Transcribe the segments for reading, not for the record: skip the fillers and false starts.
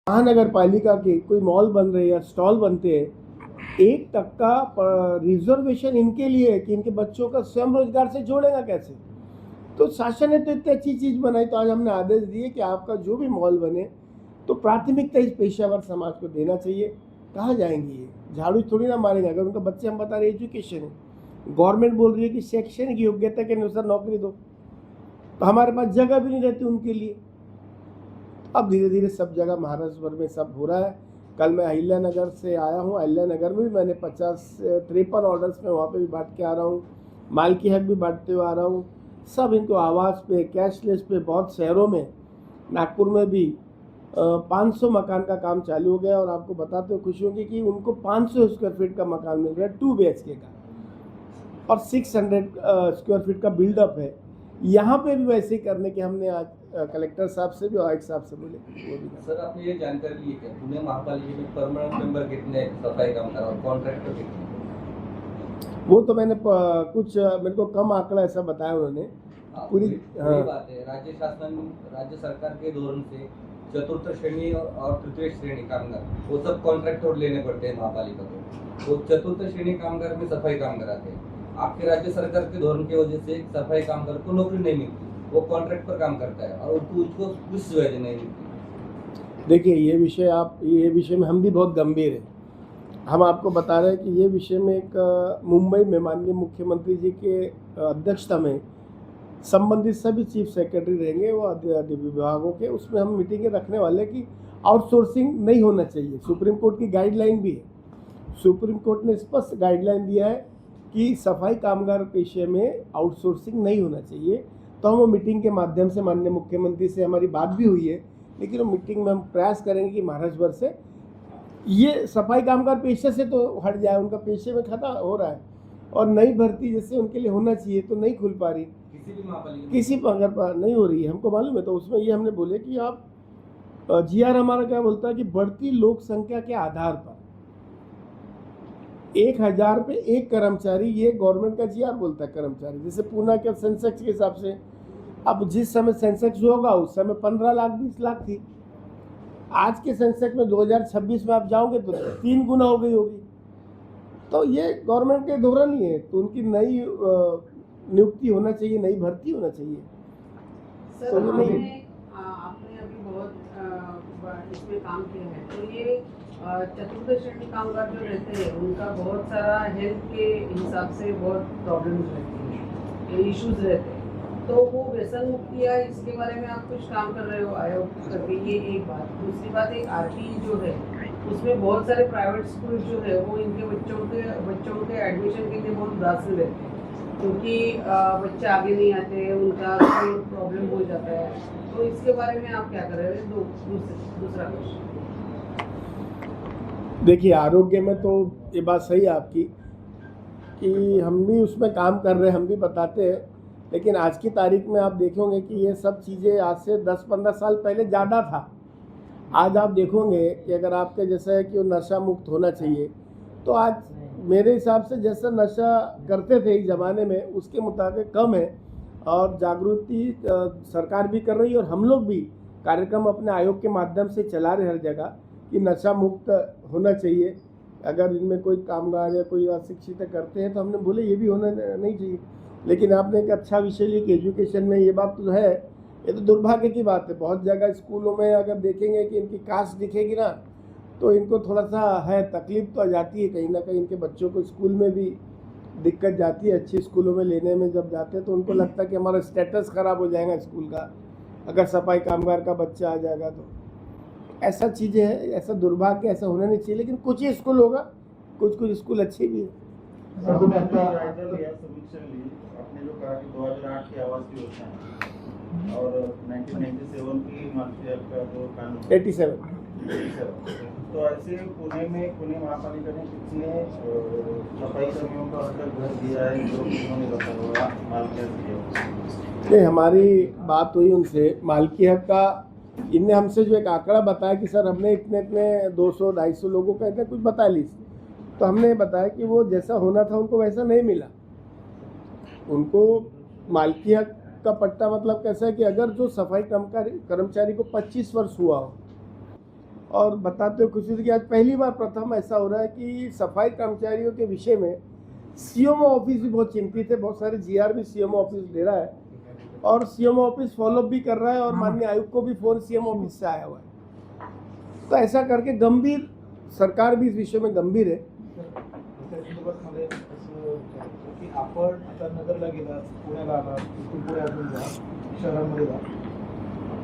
महानगर पालिका के कोई मॉल बन रहे या स्टॉल बनते हैं, 1% रिजर्वेशन इनके लिए है कि इनके बच्चों का स्वयं रोजगार से जोड़ेगा कैसे। तो शासन ने तो इतनी अच्छी चीज़ बनाई, तो आज हमने आदेश दिए कि आपका जो भी मॉल बने तो प्राथमिकता इस पेशेवर समाज को देना चाहिए। कहाँ जाएंगे ये, झाड़ू थोड़ी ना मारेंगे। अगर उनका बच्चे, हम बता रहे एजुकेशन है, गवर्नमेंट बोल रही है कि शैक्षणिक योग्यता के अनुसार नौकरी दो, तो हमारे पास जगह भी नहीं रहती उनके लिए। अब धीरे धीरे सब जगह महाराष्ट्र भर में सब हो रहा है। कल मैं अहिल्यानगर से आया हूँ, अहिल्यानगर में भी मैंने 53 ऑर्डर्स में वहाँ पे भी बांट के आ रहा हूँ, मालकी हक भी बांटते हुए आ रहा हूँ। सब इनको आवास पे, कैशलेस पे, बहुत शहरों में, नागपुर में भी 500 मकान का काम चालू हो गया। और आपको बताते हुए खुशी होगी कि उनको 500 स्क्वायर फीट का मकान मिल रहा है 2 BHK का, और 600 स्क्वायर फीट का बिल्डअप है। यहाँ पे भी वैसे ही करने के हमने आज कलेक्टर साहब से भी और आयुक्त साहब से बोले वो भी। सर, आपने ये जानकारी ली क्या पुणे महापालिका में परमानेंट मेंबर कितने सफाई कामगार और कॉन्ट्रैक्टर कितने? वो तो मैंने कुछ मेरे को कम आंकड़ा ऐसा बताया उन्होंने पूरी। हाँ, बात है राज्य शासन, राज्य सरकार के धोरण से चतुर्थ श्रेणी और तृतीय श्रेणी कामगार वो सब कॉन्ट्रैक्टर लेने पड़ते हैं महापालिका को। वो चतुर्थ श्रेणी कामगार में सफाई कामगार आते हैं। आपके राज्य सरकार के धोरण की वजह से सफाई कामगार को नौकरी नहीं मिलती, वो कॉन्ट्रैक्ट पर काम करता है और उसको कुछ सुविधा नहीं मिलती। देखिए, ये विषय में हम भी बहुत गंभीर हैं। हम आपको बता रहे हैं कि ये विषय में एक मुंबई में माननीय मुख्यमंत्री जी के अध्यक्षता में संबंधित सभी चीफ सेक्रेटरी रहेंगे वो विभागों के, उसमें हम मीटिंगें रखने वाले कि आउटसोर्सिंग नहीं होना चाहिए। सुप्रीम कोर्ट की गाइडलाइन भी है, सुप्रीम कोर्ट ने स्पष्ट गाइडलाइन दिया है कि सफाई कामगार पेशे में आउटसोर्सिंग नहीं होना चाहिए। तो हम वो मीटिंग के माध्यम से माननीय मुख्यमंत्री से हमारी बात भी हुई है, लेकिन वो मीटिंग में हम प्रयास करेंगे कि महाराष्ट्र भर से ये सफाई कामगार पेशे से तो हट जाए, उनका पेशे में खत्म हो रहा है, और नई भर्ती जैसे उनके लिए होना चाहिए तो नहीं खुल पा रही, किसी पर अगर नहीं हो रही है, हमको मालूम है। तो उसमें ये हमने बोले कि आप GR हमारा क्या बोलता है कि बढ़ती लोक संख्या के आधार पर 1000 पे एक कर्मचारी, ये गवर्नमेंट का GR बोलता है कर्मचारी। जैसे पूना के सेंसेक्स के हिसाब से, अब जिस समय सेंसेक्स होगा उस समय 15 लाख 20 लाख थी। आज के सेंसेक्स में 2026 में आप जाओगे तो 3 गुना हो गई होगी। तो ये गवर्नमेंट के धोरण ही है, तो उनकी नई नियुक्ति होना चाहिए, नई भर्ती होना चाहिए। सर, आपने अभी बहुत इसमें काम किया है, तो ये चतुर्थ श्रेणी कामगार जो रहते हैं उनका बहुत सारा हेल्थ के हिसाब से बहुत प्रॉब्लम्स रहती हैं, इश्यूज रहते हैं, तो वो व्यसन मुक्ति है, इसके बारे में आप कुछ काम कर रहे हो आयोग करके, ये एक बात। दूसरी बात, एक RTE जो है उसमें बहुत सारे प्राइवेट स्कूल जो है वो इनके बच्चों के एडमिशन के लिए बहुत उदासीन रहते हैं, क्योंकि बच्चे आगे नहीं आते, उनका प्रॉब्लम हो जाता है। तो इसके बारे में आप क्या कर रहे हैं? दूसरा क्वेश्चन, देखिए, आरोग्य में तो ये बात सही है आपकी कि हम भी उसमें काम कर रहे हैं, हम भी बताते हैं, लेकिन आज की तारीख में आप देखोगे कि ये सब चीज़ें आज से 10-15 साल पहले ज़्यादा था। आज आप देखोगे कि अगर आपके जैसा है कि वो नशा मुक्त होना चाहिए, तो आज मेरे हिसाब से जैसा नशा करते थे इस ज़माने में उसके मुताबिक कम है, और जागृति सरकार भी कर रही है और हम लोग भी कार्यक्रम अपने आयोग के माध्यम से चला रहे हर जगह कि नशा मुक्त होना चाहिए। अगर इनमें कोई कामगार या कोई अशिक्षित करते हैं तो हमने बोले ये भी होना नहीं चाहिए। लेकिन आपने एक अच्छा विषय लिया कि एजुकेशन में ये बात तो है, ये तो दुर्भाग्य की बात है। बहुत जगह स्कूलों में अगर देखेंगे कि इनकी कास्ट दिखेगी ना, तो इनको थोड़ा सा है, तकलीफ तो आ जाती है कहीं ना कहीं। इनके बच्चों को स्कूल में भी दिक्कत जाती है, अच्छी स्कूलों में लेने में जब जाते हैं तो उनको लगता है कि हमारा स्टेटस ख़राब हो जाएगा स्कूल का अगर सफाई कामगार का बच्चा आ जाएगा। तो ऐसा चीज़ें हैं, ऐसा दुर्भाग्य, ऐसा होना नहीं चाहिए। लेकिन कुछ ही स्कूल होगा, कुछ अच्छे भी है। आपने जो कहा कि 2008 की आवास की योजना है और 1997 की मालकी हक का जो कानून 87 तो ऐसे पुणे महापालिका ने कितने सफाई कर्मियों का घर दिया है जो उन्होंने बताया मालकी हक दिया? नहीं, हमारी बात हुई उनसे मालकी हक का, इनने हमसे जो एक आंकड़ा बताया कि सर हमने इतने 200-250 लोगों का इतना कुछ बता ली, तो हमने बताया कि वो जैसा होना था उनको वैसा नहीं मिला। उनको मालकी हक का पट्टा मतलब कैसा है कि अगर जो सफाई कर्मचारी को 25 वर्ष हुआ हो और बताते हुए खुशी कि आज पहली बार प्रथम ऐसा हो रहा है कि सफाई कर्मचारियों के विषय में सीएमओ ऑफिस भी बहुत चिंतित है, बहुत सारे जीआर भी सीएमओ ऑफिस दे रहा है और सीएमओ ऑफिस फॉलोअप भी कर रहा है और माननीय आयुक्त को भी फोन सीएमओ ऑफिस से आया हुआ है। तो ऐसा करके गंभीर, सरकार भी इस विषय में गंभीर है। त्या संदर्भात मला एक असं विचारायचं की आपण आता नगरला गेला, पुण्याला आला, इथून पुढे अजून जा, शहरांमध्ये जा,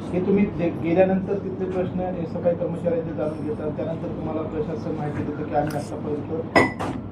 हे तुम्ही गेल्यानंतर तिथले प्रश्न सफाई कर्मचाऱ्यांचे जाणून घेतात, त्यानंतर तुम्हाला प्रशासन माहिती देतं की आम्ही आतापर्यंत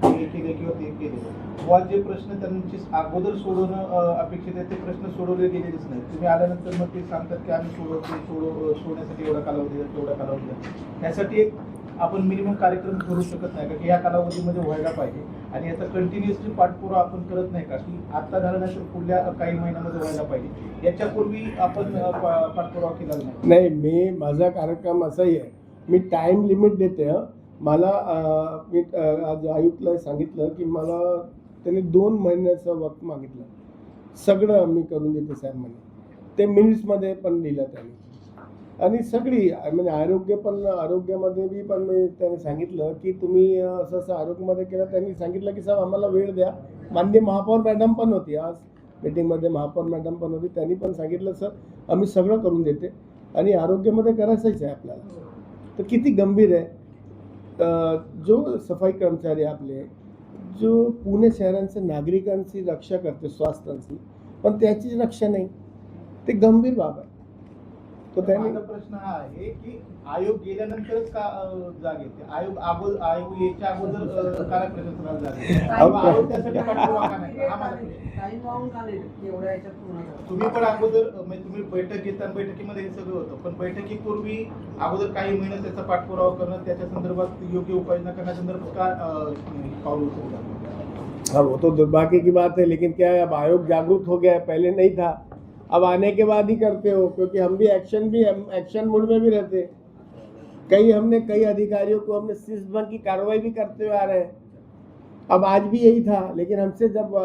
हे केले किंवा ते केले, व जे प्रश्न त्यांची अगोदर सोडवणं अपेक्षित आहे ते प्रश्न सोडवले गेलेलेच नाही. तुम्ही आल्यानंतर मग ते सांगतात की आम्ही सोडवण्यासाठी एवढा कालावधी द्या, तेवढा कालावधी द्या. त्यासाठी एक आपण मिनिमम कार्यक्रम करू शकत नाही का की या कालावधीमध्ये व्हायला पाहिजे आणि याचा कंटिन्युअसली पाठपुरावा आपण करत नाही का की आता झालं नाही तर पुढल्या काही महिन्यामध्ये व्हायला पाहिजे, याच्यापूर्वी आपण पाठपुरावा केला नाही. नाही, मी माझा कार्यक्रम असाही आहे, मी टाईम लिमिट देते. मला मी आज आयुक्तला सांगितलं की मला त्यांनी 2 महिन्याचा वक्त मागितलं, सगळं मी करून देते साहेब म्हणे. ते मिनिट्समध्ये पण दिलं त्यांनी आणि सगळी म्हणजे आरोग्यामध्ये बी पण मी त्यांनी सांगितलं की तुम्ही असं असं आरोग्यामध्ये केलं. त्यांनी सांगितलं की साहेब आम्हाला वेळ द्या. माननीय महापौर मॅडम पण होती आज मीटिंगमध्ये, महापौर मॅडम पण होती, त्यांनी पण सांगितलं सर आम्ही सगळं करून देते आणि आरोग्यामध्ये करायचंच आहे आपल्याला. तर किती गंभीर आहे. जो सफाई कर्मचारी आपले जो पुणे शहरांच्या नागरिकांची रक्षा करते स्वास्थ्यांची, पण त्याची रक्षा नाही, ते गंभीर बाब आहे. तो त्यांनी माझा प्रश्न हा आहे की आयोग गेल्यानंतरच का जाग येते, आयोग यायच्या अगोदर काय प्रशासनाला जाग येते, आयोग त्यासाठी पाठपुरावा का नाही, हा माझा प्रश्न. टाइम वाहून का नाही एवढ्या याच्यात पूर्ण करतो? तुम्ही पण अगोदर म्हणजे तुम्ही बैठक घेता, बैठकीमध्ये हे सगळं होतं, पण बैठकीपूर्वी अगोदर काही महिने त्याचा पाठपुरावा करणं, त्याच्या संदर्भात योग्य उपाययोजना करण्यासंदर्भात काय पाऊल उचलता? हाँ, वो तो दुर्भाग्य की बात है, लेकिन क्या है अब आयोग जागरूक हो गया है, पहले नहीं था, अब आने के बाद ही करते हो, क्योंकि हम भी एक्शन मोड में भी रहते। हमने कई अधिकारियों को हमने शिस्तभंग की कार्रवाई भी करते हुए आ रहे हैं। अब आज भी यही था, लेकिन हमसे जब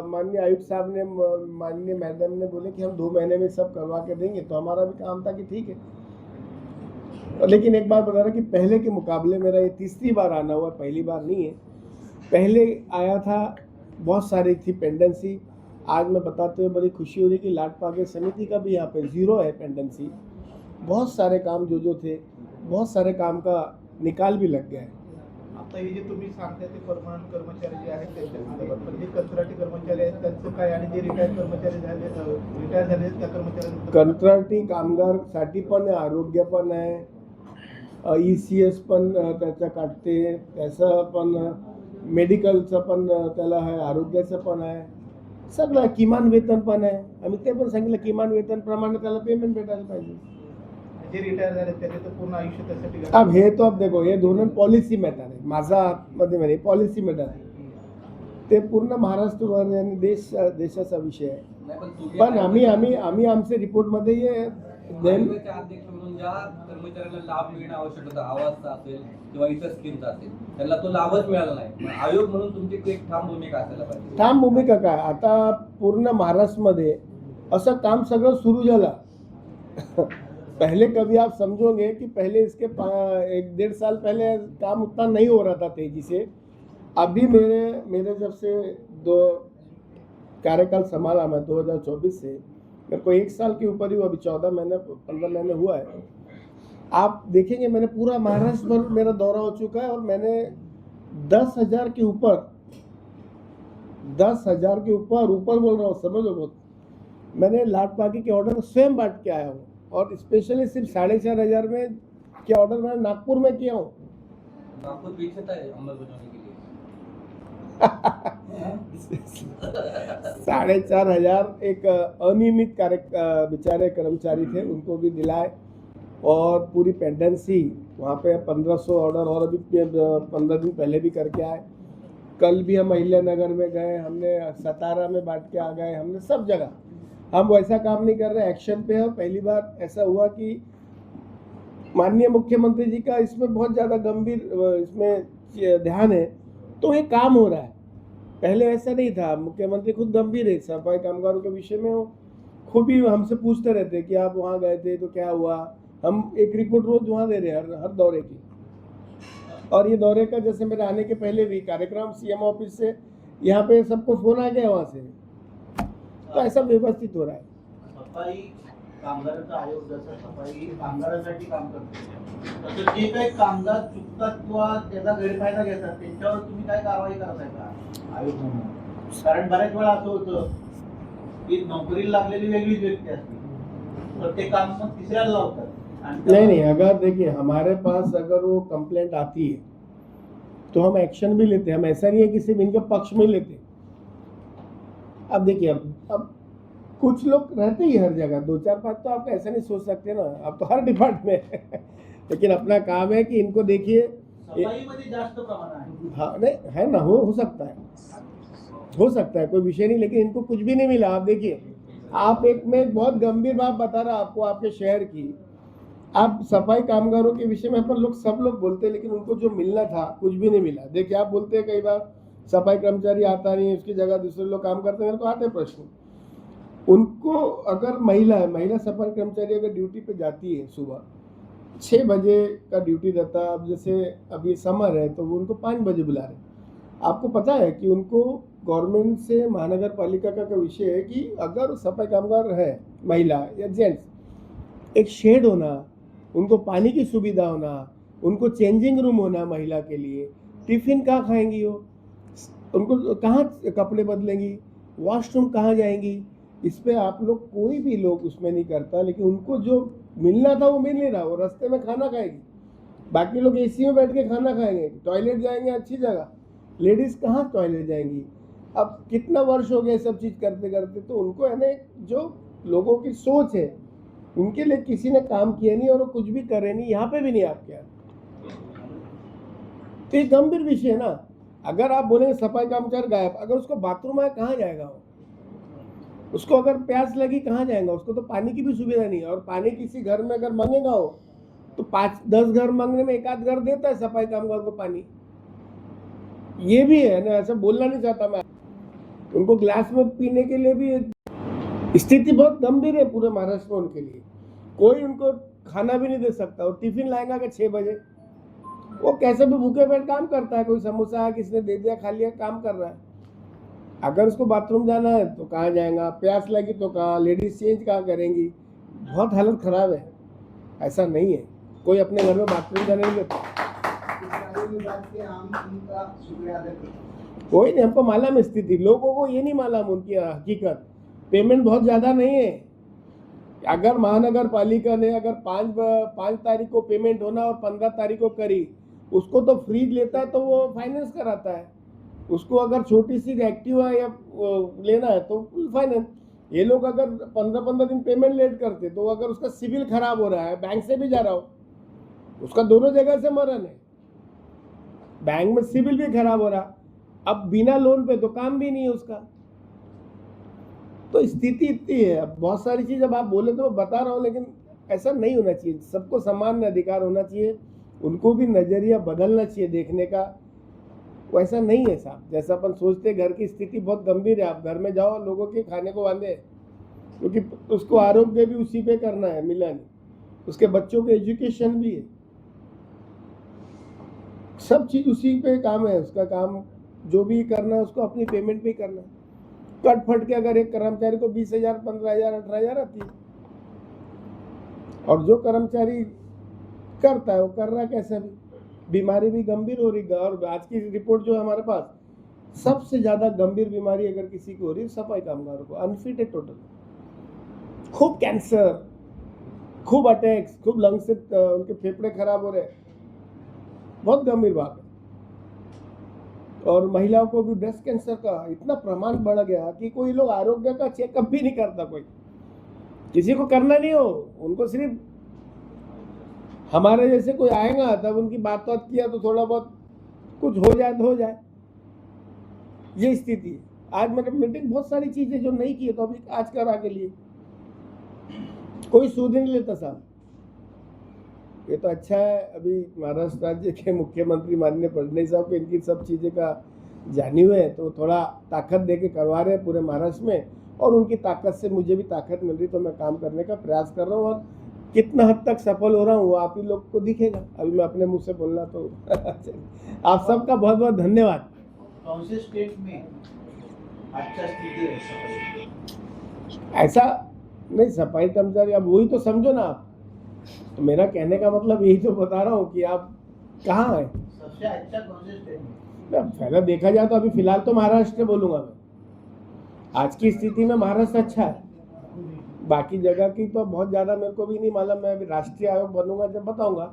माननीय आयुक्त साहब ने, माननीय मैडम ने बोले कि हम 2 महीने में सब करवा के देंगे, तो हमारा भी काम था कि ठीक है। लेकिन एक बात बता रहा कि पहले के मुकाबले मेरा ये 3री बार आना हुआ, पहली बार नहीं है। पहले आया था, बहुत सारी थी पेंडेंसी। आज मैं बताते हुए बड़ी खुशी हो रही कि लाट पागे समिति का भी यहाँ पे 0 है पेंडेंसी। बहुत सारे काम जो थे, बहुत सारे काम का निकाल भी लग गया है। आता हे जे तुम्ही सांगताय ते परमनंट कर्मचारी जे आहेत त्यांच्या संदर्भात, पण जे कंत्राटी कर्मचारी आहेत त्यांचं काय, आणि जे रिटायर्ड कर्मचारी रिटायर झाले त्या कर्मचाऱ्यांचं कंत्राटी कामगारसाठी पण आहे, आरोग्य पण आहे, ECS पण त्याच्या काढते, त्याचं पण मेडिकलचं पण त्याला आहे, आरोग्याचं पण आहे, सगळं किमान वेतन पण आहे. आम्ही ते पण सांगितलं किमान वेतन प्रमाणे त्याला पेमेंट भेटायला पाहिजे. जे रिटायर झाले त्याचे तर पूर्ण आयुष्य त्यासाठी अब हे तो अब देखो हे दोनों पॉलिसी मॅटर आहे, माझा आतमध्ये म्हणजे पॉलिसी मॅटर आहे, ते पूर्ण महाराष्ट्रभर आणि देशाचा विषय आहे. नाही, पण तुम्ही पण आम्ही आमच्या रिपोर्टमध्ये हे आयोगाचे अध्यक्ष म्हणून ज्या कर्मचाऱ्यांना लाभ मिळणं आवश्यक होतं, आवाजचा असेल किंवा इतर स्कीमचा असेल, त्यांना तो लाभच मिळाला नाही. मग आयोग म्हणून तुमची एक ठाम भूमिका असायला पाहिजे. ठाम भूमिका काय, आता पूर्ण महाराष्ट्रमध्ये असं काम सगळं सुरू झालं. पहले कभी आप समझोगे कि पहले इसके 1-1.5 साल पहले काम उतना नहीं हो रहा था तेजी से। अभी मेरे जब से 2 कार्यकाल संभाला मैं 2024 से, मेरे को 1 साल के ऊपर ही हुआ, अभी 15 महीने हुआ है। आप देखेंगे मैंने पूरा महाराष्ट्र भर मेरा दौरा हो चुका है और मैंने 10,000 के ऊपर ऊपर बोल रहा हूँ, समझो बहुत, मैंने लाट पागी के ऑर्डर स्वयं बांट के आया हूँ और स्पेशली सिर्फ 4,500 में के ऑर्डर मैंने नागपुर में किया हूँ। नागपुर पीछे था अंमलबजावनी के लिए 4,500 एक अनियमित बेचारे कर्मचारी थे, उनको भी दिलाए और पूरी पेंडेंसी वहाँ पे 1500 ऑर्डर और अभी 15 दिन पहले भी करके आए। कल भी हम अहिल्या नगर में गए, हमने सतारा में बांट के आ गए, हमने सब जगह। हम वैसा काम नहीं कर रहे, एक्शन पे है। पहली बार ऐसा हुआ कि माननीय मुख्यमंत्री जी का इसमें बहुत ज़्यादा गंभीर इसमें ध्यान है, तो ये काम हो रहा है। पहले ऐसा नहीं था, मुख्यमंत्री खुद गंभीर है सफाई कामगारों के विषय में, वो खुद ही हमसे पूछते रहते कि आप वहाँ गए थे तो क्या हुआ, हम एक रिपोर्ट रोज वहाँ दे रहे हैं हर दौरे की। और ये दौरे का जैसे मेरे आने के पहले भी कार्यक्रम सीएम ऑफिस से यहाँ पे सबको फोन आ गया वहाँ से, तो ऐसा व्यवस्थित हो रहा है। सफाई कामगारांचा आयोग जसं सफाई कामगारांसाठी काम करतो तसं जे काही कामगार चुकतात किंवा त्याचा गैरफायदा घेतात त्यांच्यावर तुम्ही काय कारवाई करताय का आयोग म्हणून? कारण बऱ्याच वेळा असं होतं की नोकरीला लागलेली वेगळीच व्यक्ती असते तर ते काम मग तिसऱ्याला लावतात। नहीं, अगर देखिए हमारे पास अगर वो कंप्लेंट आती है तो हम एक्शन भी लेते हैं। हम ऐसा नहीं है कि सिर्फ इनके पक्ष में लेते। अब देखिए अब कुछ लोग रहते ही हर जगह, 2-4-5 तो आप ऐसा नहीं सोच सकते ना, अब तो हर डिपार्टमेंट में लेकिन अपना काम है कि इनको देखिए। सफाईमध्ये जास्त प्रमाण आहे। हाँ नहीं है ना, हो सकता है, कोई विषय नहीं, लेकिन इनको कुछ भी नहीं मिला। आप देखिए, आप मैं एक बहुत गंभीर बात बता रहा आपको आपके शहर की। आप सफाई कामगारों के विषय में अपन लोग सब लोग बोलते हैं, लेकिन उनको जो मिलना था कुछ भी नहीं मिला। देखिए आप बोलते हैं कई बार सफाई कर्मचारी आता नहीं, उसकी जगह दूसरे लोग काम करते हैं, मेरे को आते प्रश्न। उनको अगर महिला सफाई कर्मचारी अगर ड्यूटी पे जाती है सुबह 6 बजे का ड्यूटी रहता है, अब जैसे अभी समर है तो वो उनको 5 बजे बुला रहे। आपको पता है कि उनको गवर्नमेंट से महानगर पालिका का विषय है कि अगर सफाई कामगार है महिला या जेंट्स, एक शेड होना, उनको पानी की सुविधा होना, उनको चेंजिंग रूम होना महिला के लिए, टिफिन कहाँ खाएंगी वो, उनको कहाँ कपड़े बदलेंगी, वॉशरूम कहाँ जाएंगी, इस पे आप लोग कोई भी लोग उसमें नहीं करता। लेकिन उनको जो मिलना था वो मिल नहीं रहा। वो रास्ते में खाना खाएगी, बाकी लोग एसी में बैठ के खाना खाएंगे, टॉयलेट जाएंगे अच्छी जगह, लेडीज़ कहाँ टॉयलेट जाएंगी। अब कितना वर्ष हो गए सब चीज़ करते करते, तो उनको है ना जो लोगों की सोच है उनके लिए किसी ने काम किया नहीं और वो कुछ भी करे नहीं, यहाँ पे भी नहीं आपके यहाँ। तो ये गंभीर विषय है ना। अगर आप बोलेंगे सफाई कर्मचारी गायब, अगर उसको बाथरूम आया कहाँ जाएगा वो, उसको अगर प्यास लगी कहाँ जाएगा, उसको तो पानी की भी सुविधा नहीं है। और पानी किसी घर में अगर मांगेगा हो तो 5-10 घर मांगने में एक आध घर देता है सफाई कामगार को पानी। ये भी है ना, ऐसा बोलना नहीं चाहता मैं। उनको ग्लास में पीने के लिए भी स्थिति बहुत गंभीर है पूरे महाराष्ट्र में उनके लिए। कोई उनको खाना भी नहीं दे सकता। और टिफिन लाएगा कि 6 बजे, वो कैसे भी भूखे पेट काम करता है। कोई समोसा है किसने दे दिया खा लिया, काम कर रहा है। अगर उसको बाथरूम जाना है तो कहाँ जाएगा, प्यास लगी तो कहाँ, लेडीज चेंज कहाँ करेंगी। बहुत हालत खराब है। ऐसा नहीं है कोई अपने घर में बाथरूम जाने नहीं देता। कोई नहीं, हमको मालूम है स्थिति, लोगों को ये नहीं मालूम उनकी हकीकत। पेमेंट बहुत ज़्यादा नहीं है। अगर महानगर पालिका ने अगर 5 तारीख को पेमेंट होना और 15 तारीख को करी, उसको तो फ्रीज लेता है तो वो फाइनेंस कराता है। उसको अगर छोटी सी एक्टिवा या लेना है तो फुल फाइनेंस। ये लोग अगर 15 दिन पेमेंट लेट करते तो अगर उसका सिविल खराब हो रहा है, बैंक से भी जा रहा हो, उसका दोनों जगह से मरण है। बैंक में सिविल भी खराब हो रहा, अब बिना लोन पे तो काम भी नहीं है उसका। तो स्थिति इतनी है। अब बहुत सारी चीज़ अब आप बोले तो मैं बता रहा हूँ, लेकिन ऐसा नहीं होना चाहिए। सबको समान अधिकार होना चाहिए, उनको भी नज़रिया बदलना चाहिए देखने का। वैसा नहीं है साहब जैसा अपन सोचते। घर की स्थिति बहुत गंभीर है। आप घर में जाओ, लोगों के खाने को बांधे, क्योंकि उसको आरोग्य भी उसी पे करना है, मिला नहीं, उसके बच्चों के एजुकेशन भी है, सब चीज़ उसी पे काम है। उसका काम जो भी करना है उसको अपनी पेमेंट पे करना है। कट फट के अगर एक कर्मचारी को 20,000, 15,000, 18,000 आती है, और जो कर्मचारी करता है वो कर रहा है कैसे भी। बीमारी भी गंभीर हो रही है। और आज की रिपोर्ट जो है हमारे पास, सबसे ज़्यादा गंभीर बीमारी अगर किसी को हो रही है सफाई कामगारों को, अनफिट है टोटल। खूब कैंसर, खूब अटैक्स, खूब लंग से उनके फेफड़े खराब हो रहे हैं, बहुत गंभीर बात है। और महिलाओं को भी ब्रेस्ट कैंसर का इतना प्रमाण बढ़ गया कि कोई लोग आरोग्य का चेकअप भी नहीं करता। कोई किसी को करना नहीं हो, उनको सिर्फ हमारे जैसे कोई आएगा तब उनकी बात किया तो थोड़ा बहुत कुछ हो जाए तो हो जाए, ये स्थिति है। आज मतलब मीटिंग बहुत सारी चीजें जो नहीं की है तो अभी आज करा के लिए कोई सूद नहीं लेता साहब। ये तो अच्छा है अभी महाराष्ट्र राज्य के मुख्यमंत्री माननीय फडणवीस साहब को इनकी सब चीज़ें का जानी हुए है, तो थोड़ा ताकत दे के करवा रहे हैं पूरे महाराष्ट्र में। और उनकी ताकत से मुझे भी ताकत मिल रही, तो मैं काम करने का प्रयास कर रहा हूँ। और कितना हद तक सफल हो रहा हूँ वो आप ही लोग को दिखेगा। अभी मैं अपने मुंह से बोलना तो आप सबका बहुत बहुत धन्यवाद। कौन से स्टेट में अच्छा स्थिति है सफाई? ऐसा नहीं, सफाई कर्मचारी अब वही तो समझो ना आप, तो मेरा कहने का मतलब यही तो बता रहा हूँ कि आप कहाँ हैं। सबसे अच्छा कौन से स्टेट में? पहले देखा जाए तो अभी फिलहाल तो महाराष्ट्र बोलूंगा मैं, आज की स्थिति में महाराष्ट्र अच्छा है। बाकी जगह की तो बहुत ज़्यादा मेरे को भी नहीं मालूम, मैं अभी राष्ट्रीय आयोग बनूंगा जब बताऊंगा।